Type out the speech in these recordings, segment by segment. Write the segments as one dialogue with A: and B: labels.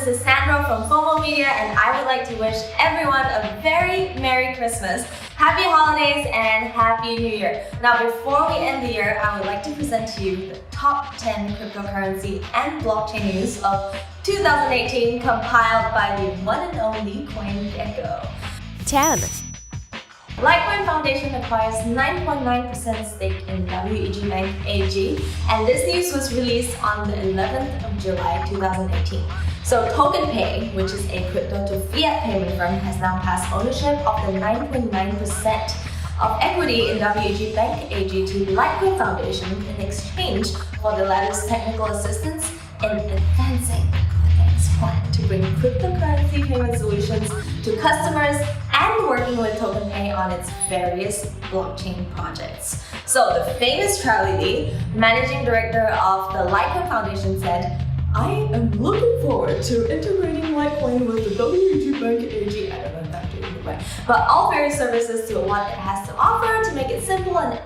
A: this is Sandra from Fomo Media, and I would like to wish everyone a very Merry Christmas, Happy Holidays, and Happy New Year. Now, before we end the year, I would like to present to you the top 10 cryptocurrency and blockchain news of 2018 compiled by the one and only CoinGecko.
B: 10.
A: Litecoin Foundation acquires 9.9% stake in WEG Bank AG, and this news was released on the 11th of July 2018. So TokenPay, which is a crypto to fiat payment firm, has now passed ownership of the 9.9% of equity in WEG Bank AG to Litecoin Foundation in exchange for the latter's technical assistance in advancing the bank's plan to bring cryptocurrency payment solutions to customers and working with TokenPay on its various blockchain projects. So the famous Charlie Lee, managing director of the Litecoin Foundation, said, "I am looking forward to integrating Litecoin with the WEG Bank AG." I don't know if I'm doing it right, but all various services to what it has to offer to make it simple and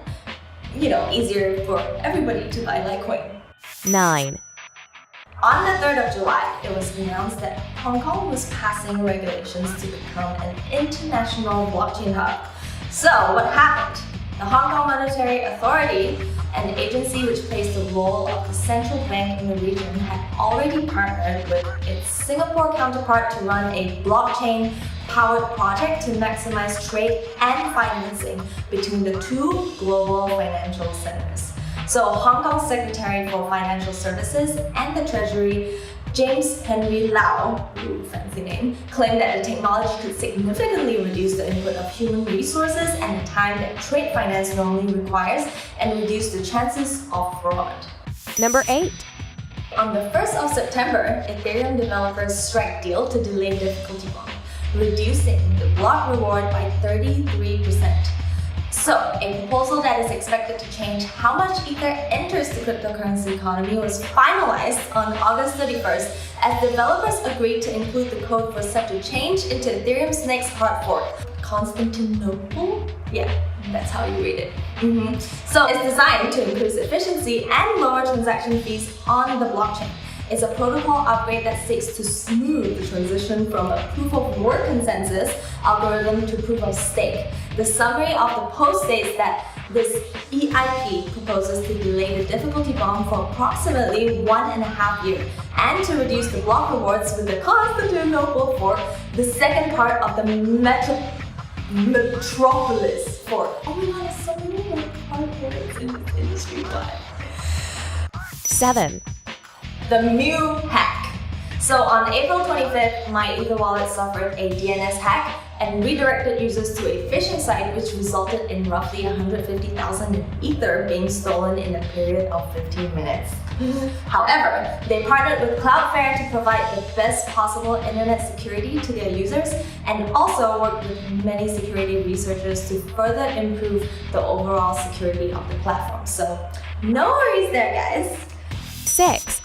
A: easier for everybody to buy Litecoin.
B: 9.
A: On the 3rd of July, it was announced that Hong Kong was passing regulations to become an international blockchain hub. So what happened? The Hong Kong Monetary Authority, an agency which plays the role of the central bank in the region, had already partnered with its Singapore counterpart to run a blockchain-powered project to maximize trade and financing between the two global financial centers. So Hong Kong's Secretary for Financial Services and the Treasury, James Henry Lau, fancy name, claimed that the technology could significantly reduce the input of human resources and the time that trade finance normally requires and reduce the chances of fraud.
B: Number 8.
A: On the 1st of September, Ethereum developers strike deal to delay difficulty bond, reducing the block reward by 33%. So, a proposal that is expected to change how much Ether enters the cryptocurrency economy was finalized on August 31st as developers agreed to include the code for such a change into Ethereum's next hard fork, Constantinople? Yeah, that's how you read it. So it's designed to increase efficiency and lower transaction fees on the blockchain. It's a protocol upgrade that seeks to smooth the transition from a proof-of-work consensus algorithm to proof-of-stake. The summary of the post states that this EIP proposes to delay the difficulty bomb for approximately 1.5 years and to reduce the block rewards with the Constantinople fork, the second part of the Metropolis fork. Oh my god, there's so many hard words in this industry.
B: 7.
A: The Mew hack. So on April 25th, my Ether wallet suffered a DNS hack and redirected users to a phishing site, which resulted in roughly 150,000 Ether being stolen in a period of 15 minutes. However, they partnered with Cloudflare to provide the best possible internet security to their users and also worked with many security researchers to further improve the overall security of the platform. So no worries there, guys.
B: 6.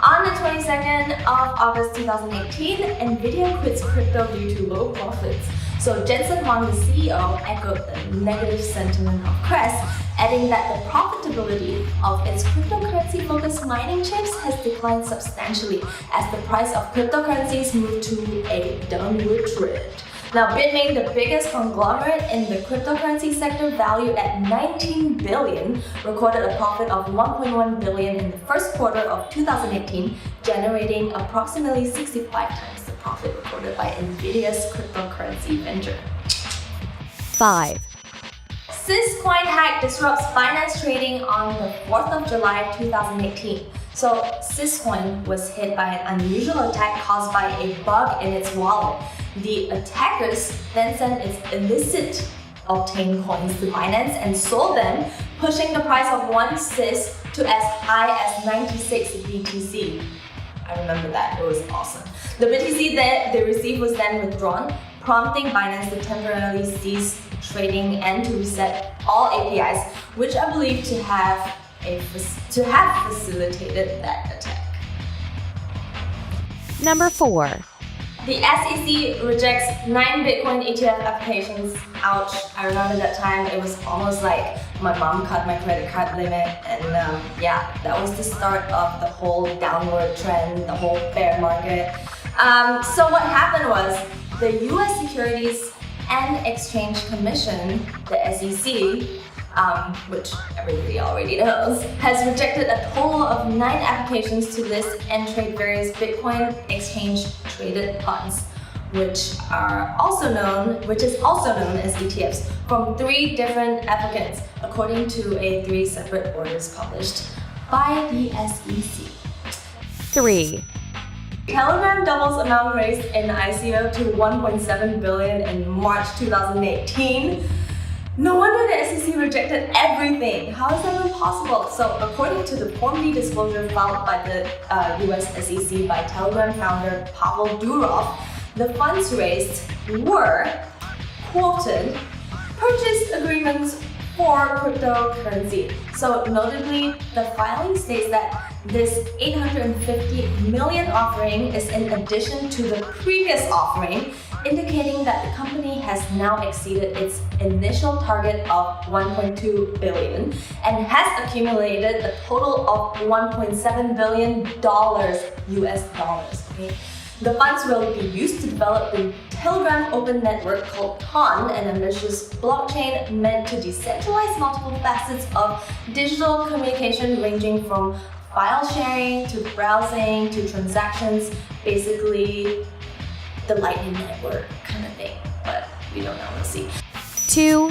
A: On the 22nd of August 2018, Nvidia quits crypto due to low profits. So Jensen Huang, the CEO, echoed the negative sentiment of Crest, adding that the profitability of its cryptocurrency-focused mining chips has declined substantially as the price of cryptocurrencies moved to a downward trend. Now, Bitmain, the biggest conglomerate in the cryptocurrency sector, valued at $19 billion, recorded a profit of $1.1 billion in the first quarter of 2018, generating approximately 65 times the profit recorded by Nvidia's cryptocurrency venture.
B: 5.
A: Syscoin hack disrupts Binance trading on the 4th of July 2018. So Syscoin was hit by an unusual attack caused by a bug in its wallet. The attackers then sent its illicit obtained coins to Binance and sold them, pushing the price of one Sys to as high as 96 BTC. I remember that, it was awesome. The BTC that they received was then withdrawn, prompting Binance to temporarily cease trading and to reset all APIs, which I believe to have facilitated that attack.
B: Number 4.
A: The SEC rejects 9 Bitcoin ETF applications. Ouch, I remember that time. It was almost like My mom cut my credit card limit, and yeah, that was the start of the whole downward trend, the whole bear market. So what happened was the US Securities and Exchange Commission, the SEC, which everybody already knows, has rejected a total of 9 applications to list and trade various Bitcoin exchange-traded funds, which is also known as ETFs, from 3 different applicants, according to 3 separate orders published by the SEC.
B: 3.
A: Telegram doubles amount raised in ICO to $1.7 billion in March 2018. No wonder the SEC rejected everything. How is that even possible? So, according to the Fomo disclosure filed by the US SEC by Telegram founder Pavel Durov, the funds raised were quoted purchase agreements for cryptocurrency. So, notably, the filing states that this $850 million offering is in addition to the previous offering, indicating that the company has now exceeded its initial target of $1.2 billion and has accumulated a total of $1.7 billion US dollars. Okay? The funds will be used to develop the Telegram open network called TON, an ambitious blockchain meant to decentralize multiple facets of digital communication ranging from file sharing to browsing to transactions, basically the lightning network kind of thing, but we don't know, we'll see.
B: 2.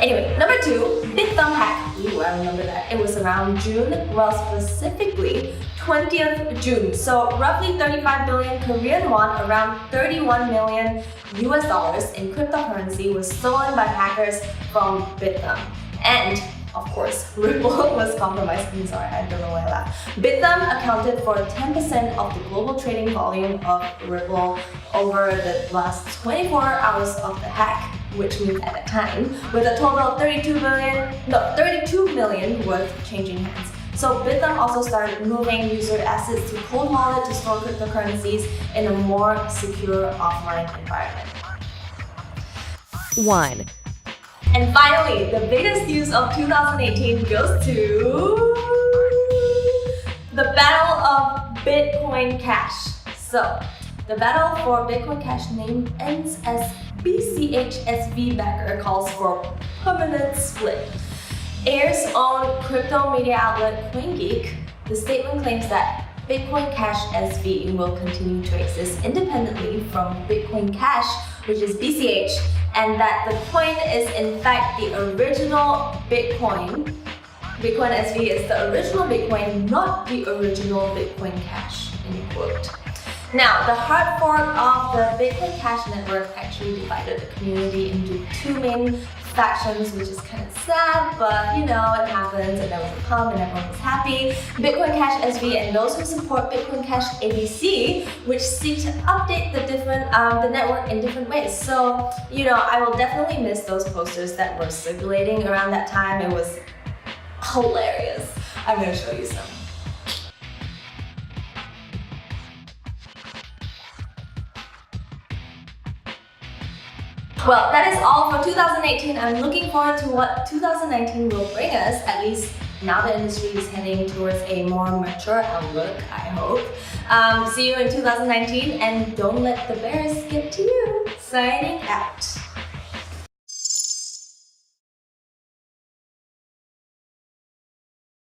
A: Anyway, number 2, Bitcoin hack. Ooh, I remember that. It was around June, well specifically 20th June. So roughly 35 billion Korean won, around 31 million US dollars in cryptocurrency was stolen by hackers from Bitcoin. And of course, Ripple was compromised. I'm sorry, I don't know why I laughed. Bitcoin accounted for 10% of the global trading volume of Ripple over the last 24 hours of the hack, which means at the time, with a total of 32 million worth changing hands. So Bitcoin also started moving user assets to cold wallet to store cryptocurrencies in a more secure offline environment.
B: 1.
A: And finally, the biggest news of 2018 goes to the Battle of Bitcoin Cash. So, the battle for Bitcoin Cash name ends as BCHSV backer calls for permanent split. Air's own crypto media outlet CoinGecko, the statement claims that Bitcoin Cash SV will continue to exist independently from Bitcoin Cash, which is BCH, and that the coin is in fact the original Bitcoin. Bitcoin SV is the original Bitcoin, not the original Bitcoin Cash, end quote. Now, the hard fork of the Bitcoin Cash network actually divided the community into 2 main factions, which is kind of sad, but you know, it happens, and there was a pump and everyone was happy. Bitcoin Cash SV and those who support Bitcoin Cash ABC, which seek to update the network in different ways. So, you know, I will definitely miss those posters that were circulating around that time. It was hilarious. I'm going to show you some. Well, that is all for 2018. I'm looking forward to what 2019 will bring us, at least now the industry is heading towards a more mature outlook, I hope. See you in 2019, and don't let the bears get to you. Signing out.